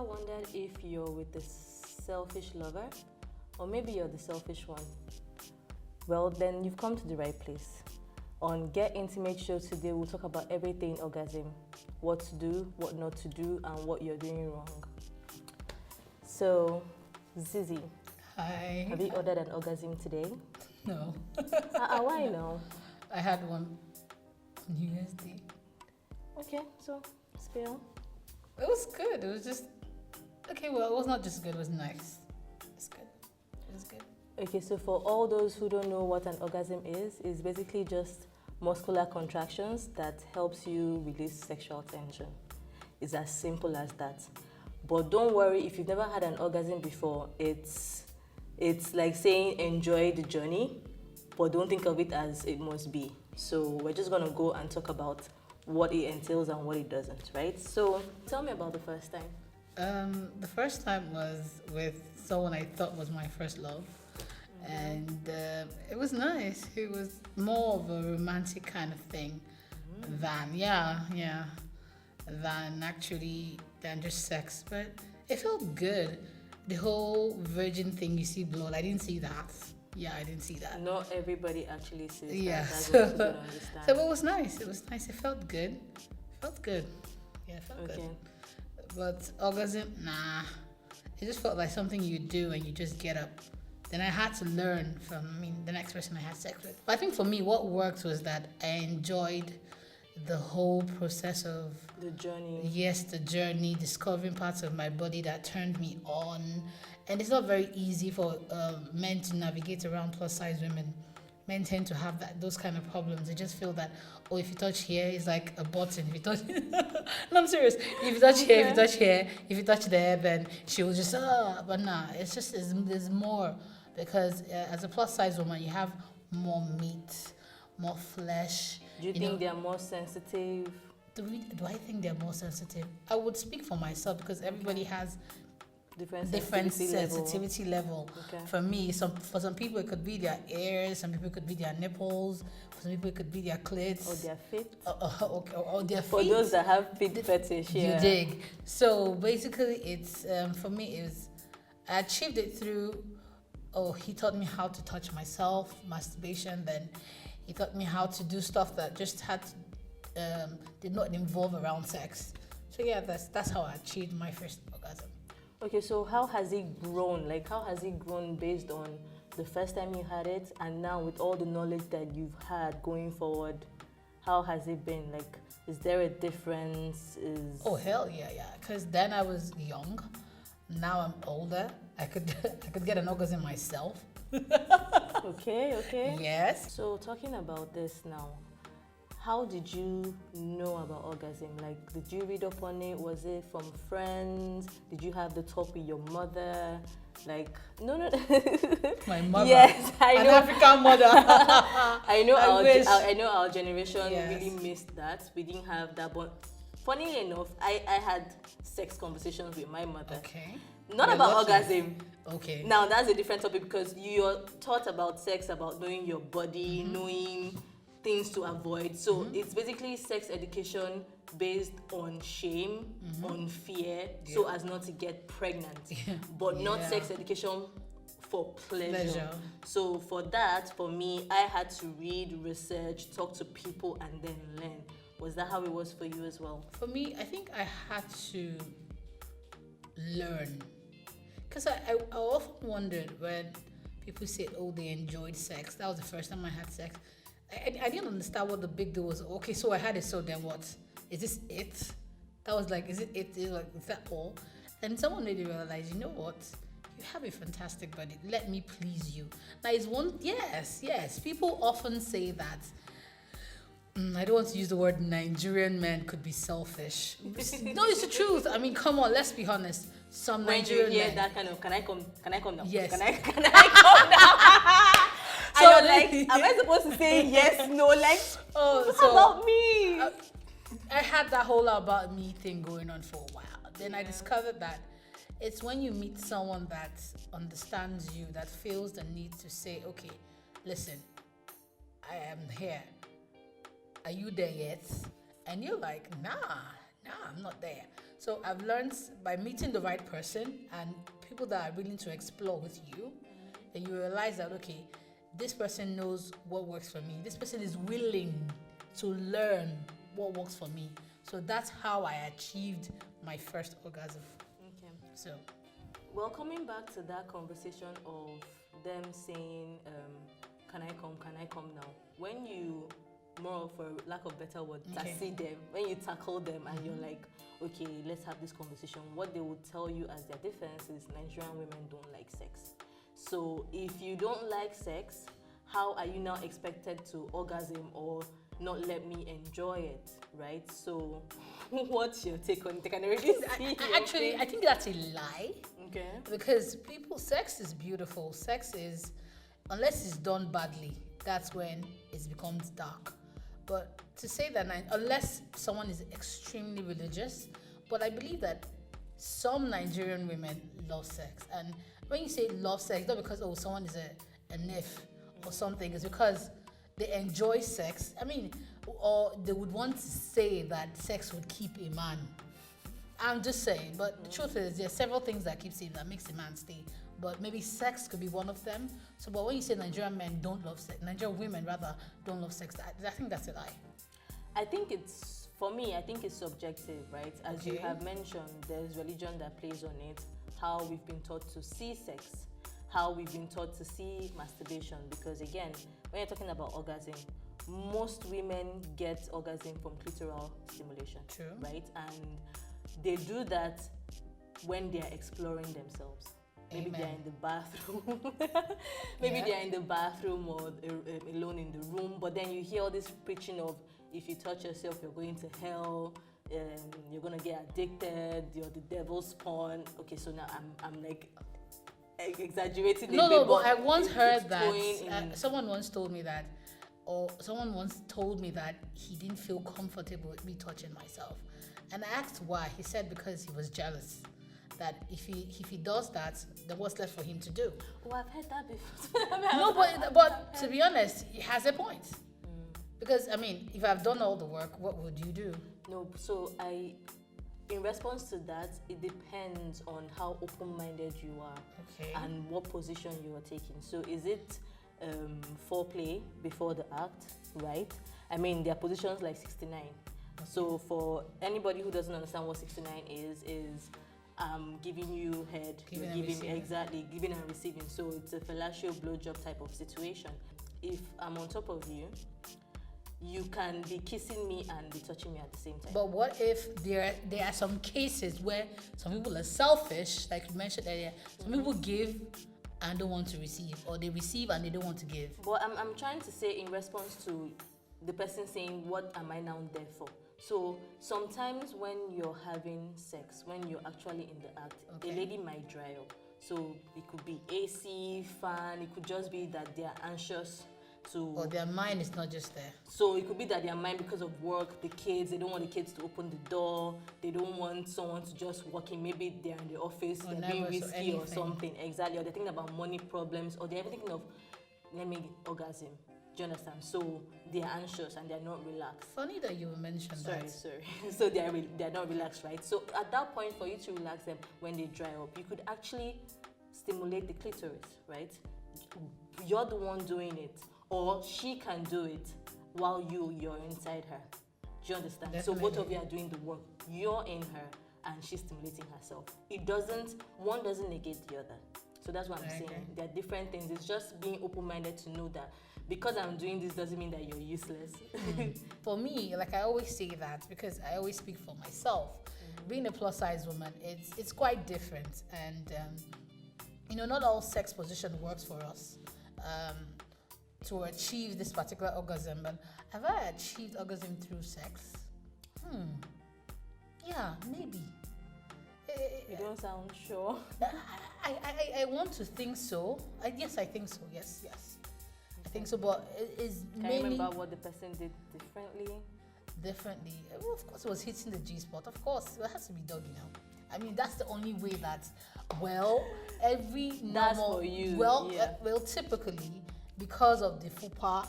wondered if you're with the selfish lover, or maybe you're the selfish one? Well, then you've come to the right place. On Get Intimate Show today, we'll talk about everything orgasm, what to do, what not to do, and what you're doing wrong. So, Zizi, Hi. have you ordered an orgasm today? No. Why no? I had one on New Year's Day. Okay, so spill. It was good. It was just okay. Well, it was not just good. It was nice. It's good. It was good. Okay, so for all those who don't know what an orgasm is, it's basically just muscular contractions that helps you release sexual tension. It's as simple as that. But don't worry, if you've never had an orgasm before, it's like saying enjoy the journey, but don't think of it as it must be. So we're just gonna go and talk about what it entails and what it doesn't, right? So tell me about the first time. The first time was with someone I thought was my first love, and it was nice. It was more of a romantic kind of thing than just sex, but it felt good. The whole virgin thing, you see blood. I didn't see that. Yeah, I didn't see that. Not everybody actually sees that. Yeah, That's so, what you don't understand. so it was nice. It was nice. It felt good. Yeah, it felt good. But orgasm, nah. It just felt like something you do and you just get up. Then I had to learn from, the next person I had sex with. But I think for me, what worked was that I enjoyed the whole process of the journey. Yes, the journey, discovering parts of my body that turned me on. And it's not very easy for men to navigate around plus size women. Men tend to have those kind of problems. They just feel that, if you touch here, it's like a button. If you touch, no, I'm serious. If you touch here, if you touch here, if you touch there, then she will just, but nah, it's just, there's more. Because as a plus size woman, you have more meat, more flesh. Do you think they're more sensitive? Do I think they're more sensitive? I would speak for myself because everybody has different sensitivity level. Okay. For me, for some people it could be their ears, some people it could be their nipples, for some people it could be their clits. Or their feet. Or their feet. For those that have feet fetish, yeah. You dig. So basically it's, for me, I achieved it through, he taught me how to touch myself, masturbation, then he taught me how to do stuff that just did not involve around sex. So yeah, that's how I achieved my first orgasm. Okay, so how has it grown? Like, how has it grown based on the first time you had it, and now with all the knowledge that you've had going forward, how has it been? Like, is there a difference? Oh hell yeah. Because then I was young. Now I'm older. I could get an orgasm myself. Okay. Yes. So talking about this now, how did you know about orgasm? Like, did you read up on it? Was it from friends? Did you have the talk with your mother? Like, no. My mother. Yes, I know. An African mother. I know our generation really missed that. We didn't have that, but funny enough, I had sex conversations with my mother. Okay. Not about orgasm. Okay. Now that's a different topic because you're taught about sex, about knowing your body, knowing things to avoid. So it's basically sex education based on shame, on fear, so as not to get pregnant. But not sex education for pleasure. So for that, for me, I had to read, research, talk to people, and then learn. Was that how it was for you as well? For me, I think I had to learn. Because I often wondered when people said, they enjoyed sex. That was the first time I had sex. I didn't understand what the big deal was. Okay, so I had it, so then what? Is this it? That was like, is it? Is that all? And someone made me realize, you know what? You have a fantastic body. Let me please you. Now, yes. People often say that. I don't want to use the word Nigerian men could be selfish. No, it's the truth. Come on, let's be honest. Some when Nigerian you hear men. that kind of, can I come down? Yes. Can I come down? So am I supposed to say yes, no, like, how about me? I had that whole about me thing going on for a while. Then I discovered that it's when you meet someone that understands you, that feels the need to say, okay, listen, I am here. Are you there yet? And you're like, nah, I'm not there. So I've learned by meeting the right person and people that are willing to explore with you, then you realize that, okay, this person knows what works for me. This person is willing to learn what works for me. So that's how I achieved my first orgasm. Okay. So, Well, coming back to that conversation of them saying, can I come now? When you, more for lack of better word, see them, when you tackle them and you're like, okay, let's have this conversation, what they will tell you as their defense is Nigerian women don't like sex. So if you don't like sex, how are you now expected to orgasm or not let me enjoy it, right? So what's your take on it? I can already see actually, I think that's a lie. Okay. Because sex is beautiful. Sex is, unless it's done badly, that's when it becomes dark. But to say that, unless someone is extremely religious, but I believe that some Nigerian women love sex. And when you say love sex, not because, someone is a nymph or something, it's because they enjoy sex. I mean, or they would want to say that sex would keep a man. I'm just saying, but the truth is, there are several things that makes a man stay. But maybe sex could be one of them. So, but when you say Nigerian men don't love sex, Nigerian women rather don't love sex, I think that's a lie. I think it's subjective, right? As you have mentioned, there's religion that plays on it, how we've been taught to see sex, how we've been taught to see masturbation. Because again, when you're talking about orgasm, most women get orgasm from clitoral stimulation. True. Right? And they do that when they're exploring themselves. Maybe they're in the bathroom. They're in the bathroom or alone in the room. But then you hear all this preaching of, if you touch yourself, you're going to hell. You're gonna get addicted. You're the devil's pawn. Okay, so now I'm like exaggerating. No, but I once heard that someone once told me that, he didn't feel comfortable with me touching myself, and I asked why. He said because he was jealous. That if he does that, then what's left for him to do? Oh, I've heard that before. No, but to be honest, he has a point. Because I mean, if I've done all the work, what would you do? No, so in response to that, it depends on how open-minded you are and what position you are taking. So is it foreplay before the act, right? I mean, there are positions like 69. So for anybody who doesn't understand what 69 is giving you head, giving and receiving. So it's a fellatio blowjob type of situation. If I'm on top of you, you can be kissing me and be touching me at the same time. But what if there are some cases where some people are selfish, like you mentioned earlier, some people give and don't want to receive, or they receive and they don't want to give? But I'm trying to say in response to the person saying, what am I now there for? So sometimes when you're having sex, when you're actually in the act, a lady might dry up. So it could be AC, fan, it could just be that they're anxious or their mind is not just there. So it could be that their mind, because of work, the kids, they don't want the kids to open the door, they don't want someone to just walk in, maybe they're in the office, or they're being risky or something. Exactly. Or they're thinking about money problems, or they're thinking of, let me orgasm. Do you understand? So they're anxious and they're not relaxed. Funny that you mentioned that. Sorry. So they're not relaxed, right? So at that point, for you to relax them when they dry up, you could actually stimulate the clitoris, right? You're the one doing it, or she can do it while you're inside her. Do you understand? Definitely. So both of you are doing the work. You're in her and she's stimulating herself. One doesn't negate the other. So that's what I'm saying. There are different things. It's just being open-minded to know that because I'm doing this doesn't mean that you're useless. For me, like I always say that because I always speak for myself. Being a plus-size woman, it's quite different, and not all sex position works for us to achieve this particular orgasm. But have I achieved orgasm through sex? Yeah, maybe. You don't sound sure. I want to think so. Yes, I think so. Yes. I think so, but Can you remember what the person did differently? Well, of course, it was hitting the G-spot. Of course, it has to be doggy now. I mean, that's the only way that, every normal... That's for you. Well, typically, because of the fupa,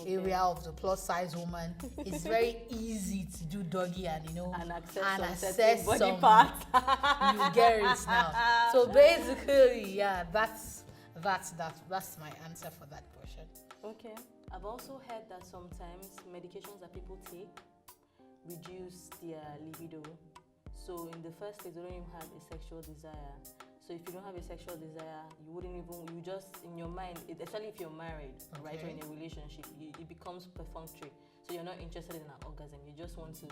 area of the plus size woman, it's very easy to do doggy and And and access access body some parts. you get it now. So basically, yeah, that's my answer for that question. Okay. I've also heard that sometimes medications that people take reduce their libido. So in the first place, they don't even have a sexual desire. So if you don't have a sexual desire, you just, in your mind, especially if you're married, right, or in a relationship, it becomes perfunctory. So you're not interested in an orgasm. You just want to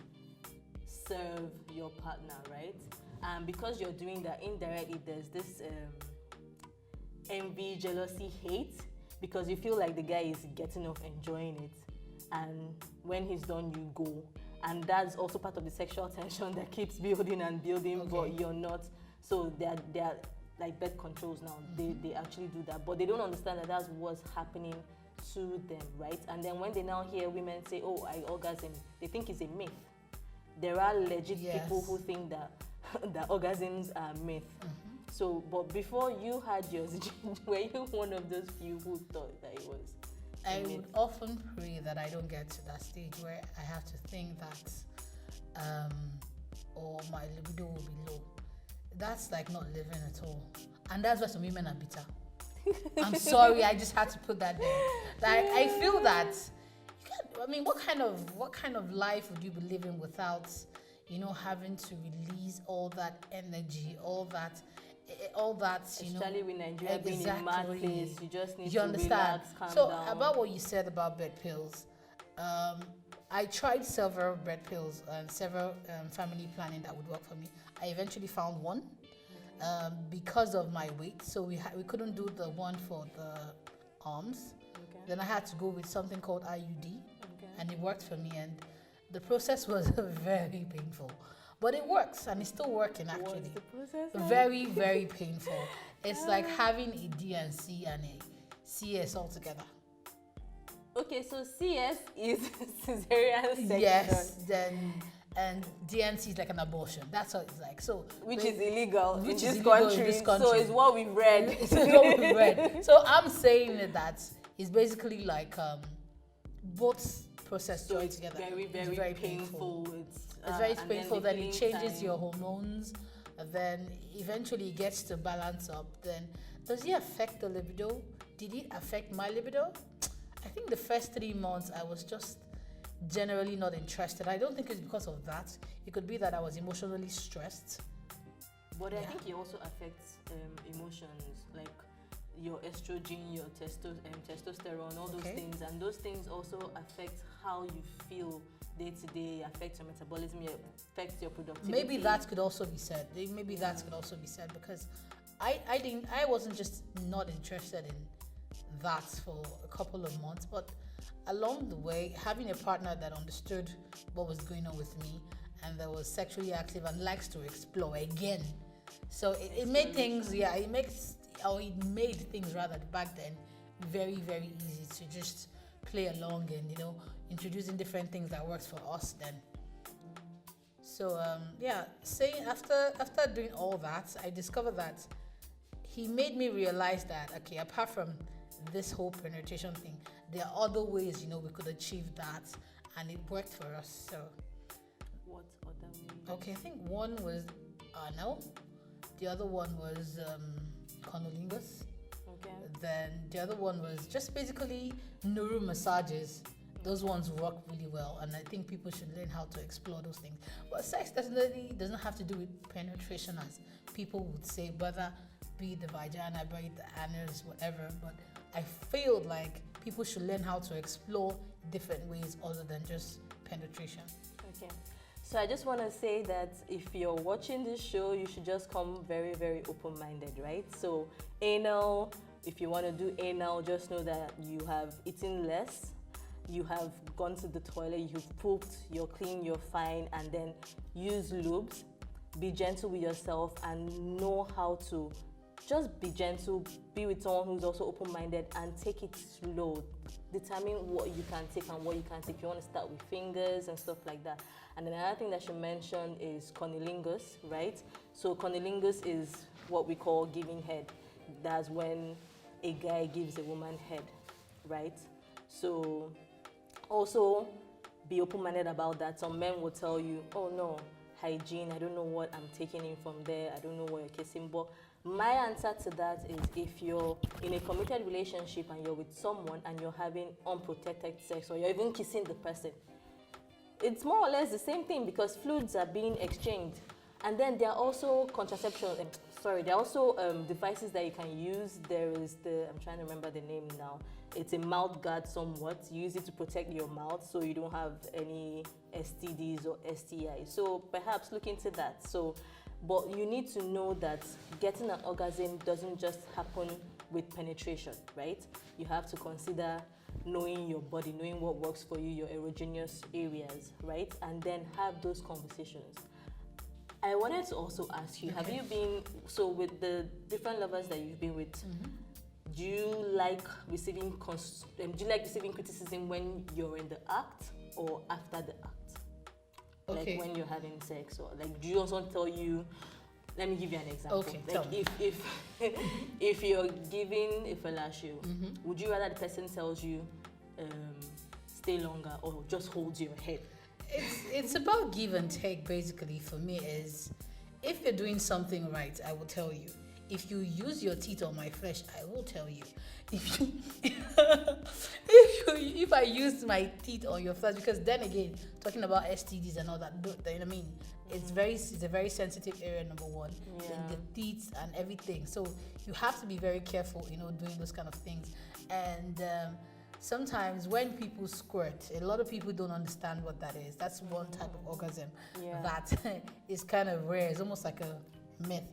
serve your partner, right? And because you're doing that indirectly, there's this envy, jealousy, hate, because you feel like the guy is getting off enjoying it. And when he's done, you go. And that's also part of the sexual tension that keeps building and building, but you're not. So they're like birth controls now. They actually do that, but they don't understand that that's what's happening to them, right? And then when they now hear women say, "Oh, I orgasm," they think it's a myth. There are legit people who think that that orgasms are myth. So, but before you had yours, were you one of those few who thought that it was? I would often pray that I don't get to that stage where I have to think that, or my libido will be low. That's like not living at all, and that's why some women are bitter. I'm sorry, I just had to put that there. Like I feel that, I mean, what kind of life would you be living without, having to release all that energy, all that, Especially with Nigeria being a mad place, you just need to understand? relax, calm so down. About what you said about bed pills, I tried several bed pills and several family planning that would work for me. I eventually found one because of my weight, so we couldn't do the one for the arms. Then I had to go with something called IUD, and it worked for me. And the process was very painful, but it works, and it's still working actually. What's the process? Very, very painful. It's like having a D&C and a CS all together. Okay, so CS is cesarean section. Yes, then and DNC is like an abortion. That's what it's like. So which is illegal in this country. So it's what we've read. It's what we've read. So I'm saying that it's basically like both process so joined together. Very, very, very painful. It's very painful. Then it changes your hormones. And then eventually it gets to balance up. Then does it affect the libido? Did it affect my libido? I think the first 3 months I was just generally not interested. I don't think it's because of that. It could be that I was emotionally stressed. But I think it also affects emotions, like your estrogen, your testosterone, all those things. And those things also affect how you feel day to day, affects your metabolism, affects your productivity. Maybe that could also be said. Because I wasn't just not interested in that for a couple of months, but along the way, having a partner that understood what was going on with me and that was sexually active and likes to explore again, so it made things it made things rather back then very, very easy to just play along and introducing different things that works for us then. So saying after doing all that, I discovered that he made me realize that apart from this whole penetration thing, there are other ways we could achieve that, and it worked for us. So what other ways? Okay, I think one was anal, the other one was cunnilingus. Okay. Then the other one was just basically neuro massages. Those ones work really well, and I think people should learn how to explore those things. But sex definitely doesn't have to do with penetration, as people would say, whether be the vagina, be the anus, whatever. But I feel like people should learn how to explore different ways other than just penetration. Okay. So I just want to say that if you're watching this show, you should just come very, very open-minded, right? So anal, if you want to do anal, just know that you have eaten less, you have gone to the toilet, you've pooped, you're clean, you're fine, and then use lubes. Be gentle with yourself and know how to just be gentle, be with someone who's also open-minded, and take it slow. Determine what you can take and what you can't take. You want to start with fingers and stuff like that. And then another thing that she mentioned is cunnilingus, right? So cunnilingus is what we call giving head. That's when a guy gives a woman head, right? So Also, be open-minded about that. Some men will tell you, oh no, hygiene, I don't know what I'm taking in from there, I don't know what you're kissing. But my answer to that is, if you're in a committed relationship and you're with someone and you're having unprotected sex, or you're even kissing the person, it's more or less the same thing, because fluids are being exchanged. And then there are also there are also devices that you can use. There is I'm trying to remember the name now. It's a mouth guard somewhat. You use it to protect your mouth so you don't have any STDs or STIs. So perhaps look into that. But you need to know that getting an orgasm doesn't just happen with penetration, right? You have to consider knowing your body, knowing what works for you, your erogenous areas, right? And then have those conversations. I wanted to also ask you, have you been, with the different lovers that you've been with, do you like receiving criticism when you're in the act or after the act? Okay. Like when you're having sex, or like, do you also tell you, let me give you an example. Okay, like if you're giving a fellatio, would you rather the person tells you stay longer, or just holds your head? It's about give and take, basically. For me, is if you're doing something right, I will tell you. If you use your teeth on my flesh, I will tell you. If I use my teeth on your flesh, because then again, talking about STDs and all that, you know what I mean? It's a very sensitive area, number one. Yeah. The teeth and everything. So you have to be very careful, doing those kind of things. And sometimes when people squirt, a lot of people don't understand what that is. That's one type of orgasm that is kind of rare. It's almost like a myth.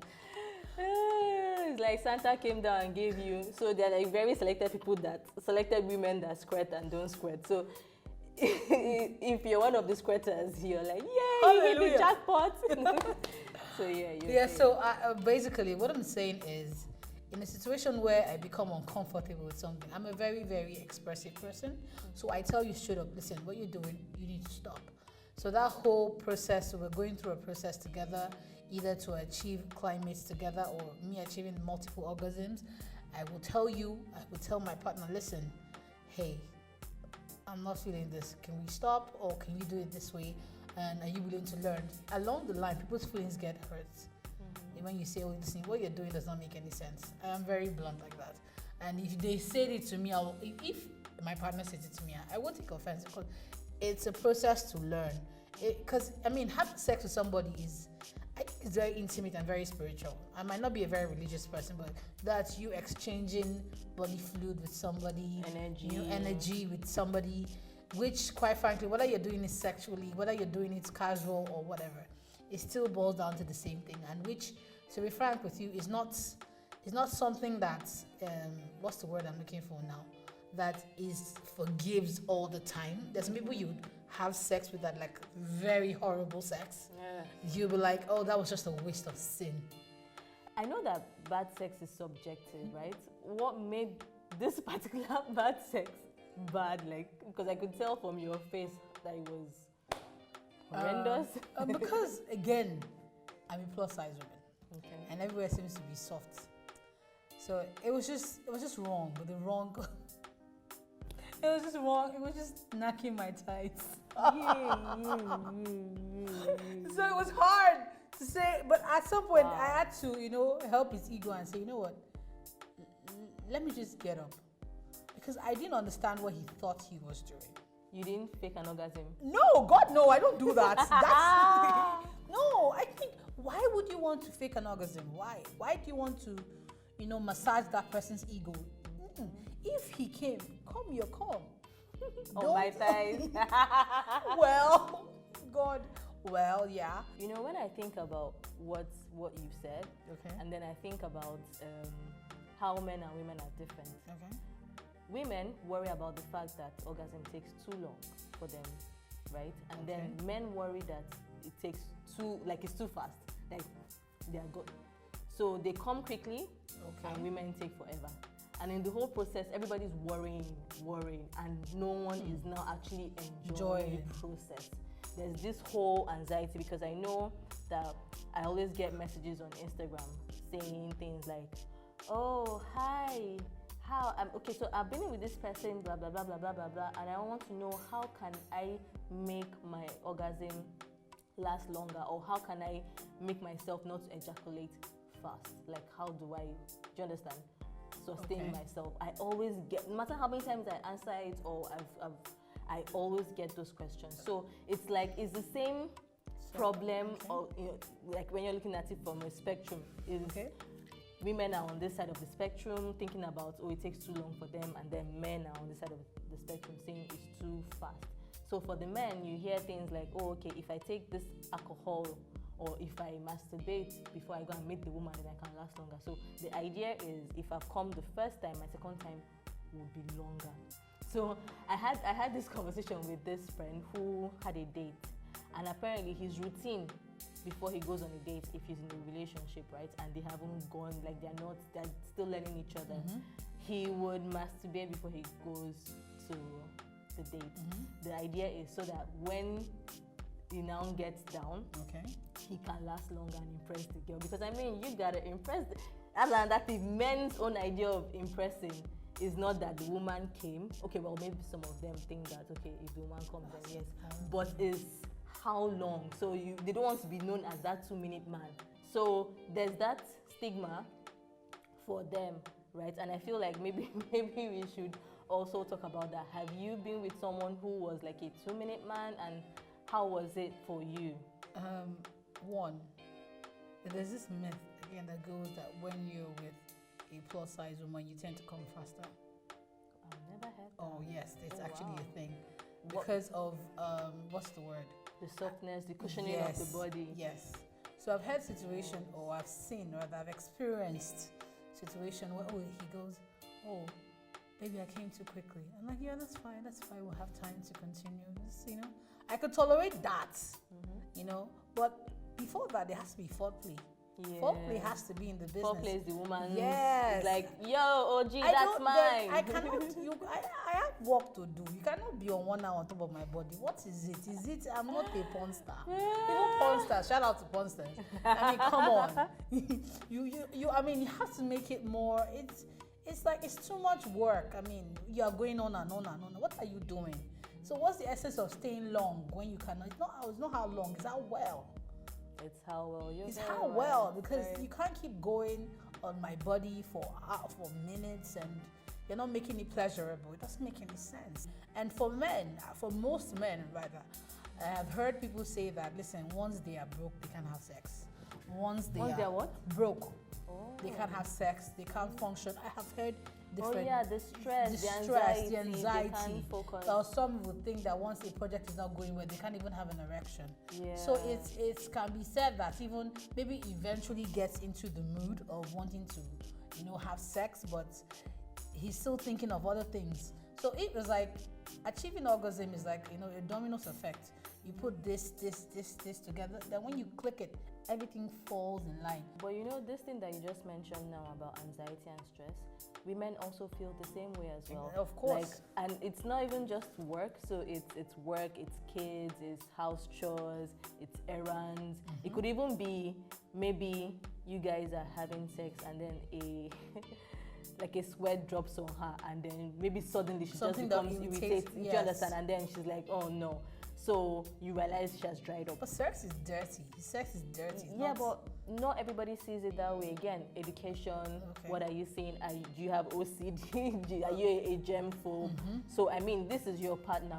It's like Santa came down and gave you. So there are like very selected women that squirt and don't squirt. So if you're one of the squirters, you're like, yay, you hit the jackpot. So basically what I'm saying is, in a situation where I become uncomfortable with something, I'm a very, very expressive person. So I tell you straight up, listen, what you're doing, you need to stop. So that whole process, we're going through a process together, either to achieve climates together or me achieving multiple orgasms. I will tell my partner, listen, hey, I'm not feeling this. Can we stop, or can we do it this way? And are you willing to learn? Along the line, people's feelings get hurt. When you say, oh, listen, what you're doing does not make any sense. I am very blunt like that. And if they said it to me, if my partner says it to me, I won't take offense, because it's a process to learn. Because, having sex with somebody is very intimate and very spiritual. I might not be a very religious person, but that's you exchanging body fluid with somebody, energy with somebody, which, quite frankly, whether you're doing it sexually, whether you're doing it casual or whatever, it still boils down to the same thing, and which, to be frank with you, is not something that what's the word I'm looking for now? That forgives all the time. There's some people you have sex with that, like very horrible sex. Yeah. You'll be like, oh, that was just a waste of sin. I know that bad sex is subjective, right? What made this particular bad sex bad? Because I could tell from your face that it was horrendous. Because again, I'm a plus size woman, okay, and everywhere seems to be soft. So it was just wrong, with the wrong. It was just wrong. It was just knocking my tights. So it was hard to say, but at some point I had to, help his ego and say, you know what? Let me just get up, because I didn't understand what he thought he was doing. You didn't fake an orgasm? No, God, no, I don't do that. No, I think, why would you want to fake an orgasm? Why? Why do you want to, massage that person's ego? If he came, come, you're come. On my thighs. Well, God, yeah. When I think about what you said, Okay. and then I think about how men and women are different. Okay. Women worry about the fact that orgasm takes too long for them, right? And then men worry that it takes it's too fast, like they are good. So they come quickly, and women take forever. And in the whole process, everybody's worrying, and no one is now actually enjoying the process. There's this whole anxiety, because I know that I always get messages on Instagram saying things like, oh, hi, how I'm okay. So I've been with this person, blah blah blah blah blah blah blah, and I want to know how can I make my orgasm last longer, or how can I make myself not ejaculate fast? Like, how do you understand? Sustain myself. I always get, no matter how many times I answer it, or I always get those questions. So it's like, it's the same problem, or like when you're looking at it from a spectrum, is women are on this side of the spectrum thinking about, it takes too long for them, and then men are on this side of the spectrum saying it's too fast. So for the men, you hear things like, if I take this alcohol, or if I masturbate before I go and meet the woman, then I can last longer. So the idea is, if I've come the first time, my second time will be longer. So I had this conversation with this friend who had a date, and apparently his routine before he goes on a date, if he's in a relationship, right, and they haven't gone, like they're still learning each other, he would masturbate before he goes to the date. The idea is so that when he now gets down, he can last longer and impress the girl. Because I mean, you gotta impress that the men's own idea of impressing is not that the woman came. Well, maybe some of them think that, if the woman comes, then yes. But it's how long. So they don't want to be known as that 2-minute man. So there's that stigma for them, right? And I feel like maybe we should also talk about that. Have you been with someone who was like a 2-minute man, and how was it for you? One, there's this myth again that goes that when you're with a plus size woman, you tend to come faster. I've never heard that. Oh yes, it's actually a thing because of what's the word? The softness, the cushioning of the body. Yes. So I've had situation, or I've seen, or I've experienced situation where he goes, maybe I came too quickly. I'm like, yeah, that's fine. We'll have time to continue. Just, I could tolerate that, but before that, there has to be foreplay. Yeah. Foreplay has to be in the business. Foreplay is the woman. Yes. Like, yo, OG, that's mine. I cannot. I have work to do. You cannot be on 1 hour on top of my body. What is it? Is it? I'm not a porn star. Even porn stars. Shout out to porn stars. I mean, come on. you. I mean, you have to make it more. It's like it's too much work. I mean, you are going on and on and on. What are you doing? So what's the essence of staying long when you cannot? It's not how long. It's how well. It's how well you're. It's how well, because you can't keep going on my body for minutes, and you're not making it pleasurable. It doesn't make any sense. And for most men rather, I have heard people say that, listen, once they are broke, they can't have sex. Once they are what? Broke, they can't have sex. They can't function. I have heard different. The stress, the anxiety. They can't focus. Or some would think that once a project is not going well, they can't even have an erection. Yeah. So it can be said that even maybe eventually gets into the mood of wanting to, have sex, but he's still thinking of other things. So it was like achieving orgasm is like, a dominoes effect. You put this together, then when you click it, everything falls in line. But this thing that you just mentioned now about anxiety and stress, women also feel the same way as well. Of course. And it's not even just work. So it's work, it's kids, it's house chores, it's errands. It could even be maybe you guys are having sex and then a sweat drops on her, and then maybe suddenly she just becomes irritated. Do you understand? And then she's like, oh no. So you realize she has dried up. But sex is dirty. Sex is dirty. But not everybody sees it that way. Again, education. What are you saying? Do you have OCD? Are you a germphobe? So I mean, this is your partner,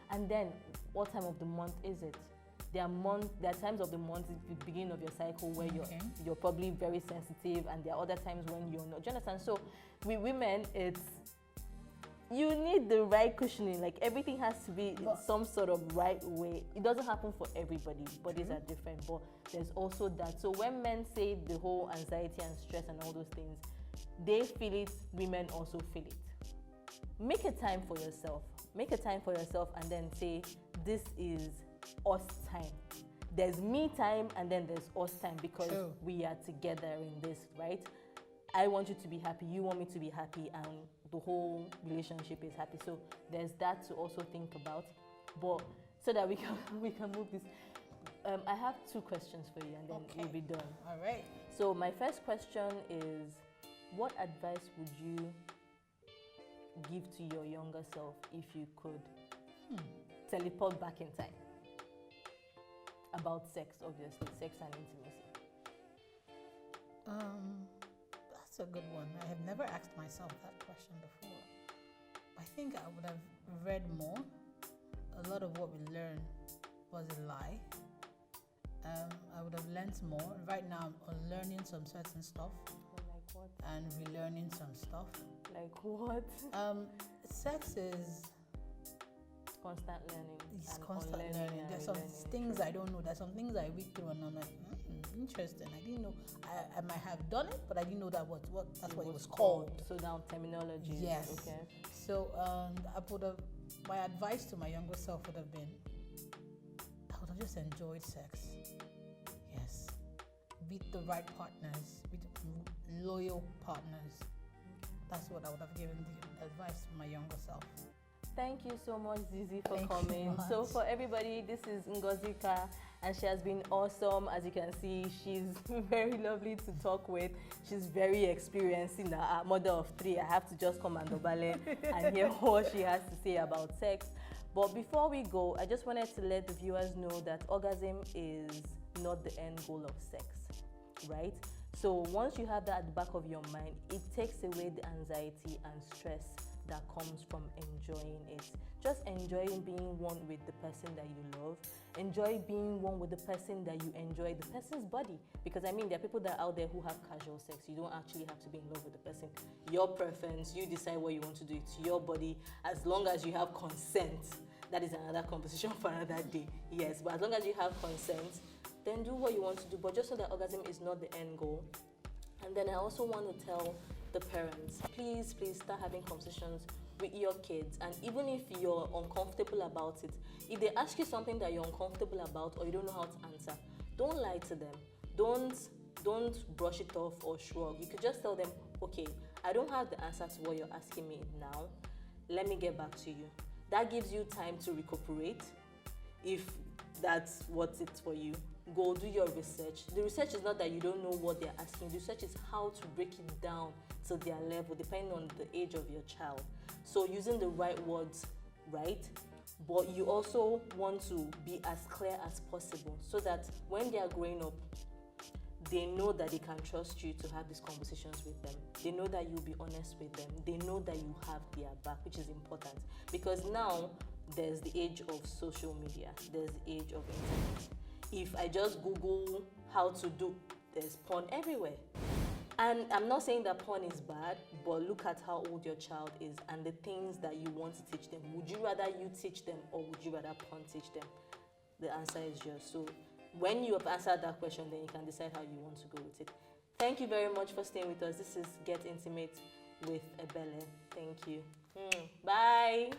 and then what time of the month is it? There are times of the month, at the beginning of your cycle, where you're probably very sensitive, and there are other times when you're not. Do you understand? So with women, you need the right cushioning. Like, everything has to be some sort of right way. It doesn't happen for everybody. Bodies are different, but there's also that. So when men say the whole anxiety and stress and all those things, they feel it, women also feel it. Make a time for yourself. And then say, this is us time. There's me time, and then there's us time, because we are together in this, right? I want you to be happy, you want me to be happy, and the whole relationship is happy. So there's that to also think about. But so that we can move this. I have 2 questions for you, and then we'll be done. All right. So my first question is, what advice would you give to your younger self if you could teleport back in time? About sex, obviously, sex and intimacy. That's a good one. I have never asked myself that question before. I think I would have read more. A lot of what we learn was a lie. I would have learned more. Right now, I'm unlearning some certain stuff. Like what? And relearning some stuff. Like what? Sex is constant learning. It's constant learning. There's some things I don't know. There's some things I read through and I'm like, interesting. I didn't know. I might have done it, but I didn't know that what that's what it was called. So now terminology. Yes. Okay. So I would have, my advice to my younger self would have been, I would have just enjoyed sex. Yes. With the right partners, with loyal partners. That's what I would have given the advice to my younger self. Thank you so much, Zizi, for Thank coming. you So for everybody, this is Ngozi, and she has been awesome. As you can see, she's very lovely to talk with. She's very experienced in a mother of three. I have to just come and Ebele and hear what she has to say about sex. But before we go, I just wanted to let the viewers know that orgasm is not the end goal of sex, right? So once you have that at the back of your mind, it takes away the anxiety and stress that comes from enjoying it. Just enjoying being one with the person that you love. Enjoy being one with the person that you enjoy, the person's body. Because I mean, there are people that are out there who have casual sex. You don't actually have to be in love with the person. Your preference, you decide what you want to do. It's your body. As long as you have consent, that is another conversation for another day. Yes, but as long as you have consent, then do what you want to do. But just so that orgasm is not the end goal. And then I also want to tell the parents, please start having conversations with your kids. And even if you're uncomfortable about it, if they ask you something that you're uncomfortable about or you don't know how to answer, don't lie to them. Don't brush it off or shrug. You could just tell them, okay, I don't have the answer to what you're asking me now. Let me get back to you. That gives you time to recuperate. If that's what it's for you, go do your research. The research is not that you don't know what they're asking. The research is how to break it down to their level, depending on the age of your child. So using the right words, right? But you also want to be as clear as possible so that when they are growing up, they know that they can trust you to have these conversations with them. They know that you'll be honest with them. They know that you have their back, which is important. Because now there's the age of social media. There's the age of internet. If I just Google how to do, there's porn everywhere. And I'm not saying that porn is bad, but look at how old your child is and the things that you want to teach them. Would you rather you teach them or would you rather porn teach them? The answer is yours. So when you have answered that question, then you can decide how you want to go with it. Thank you very much for staying with us. This is Get Intimate with Ebele. Thank you. Bye.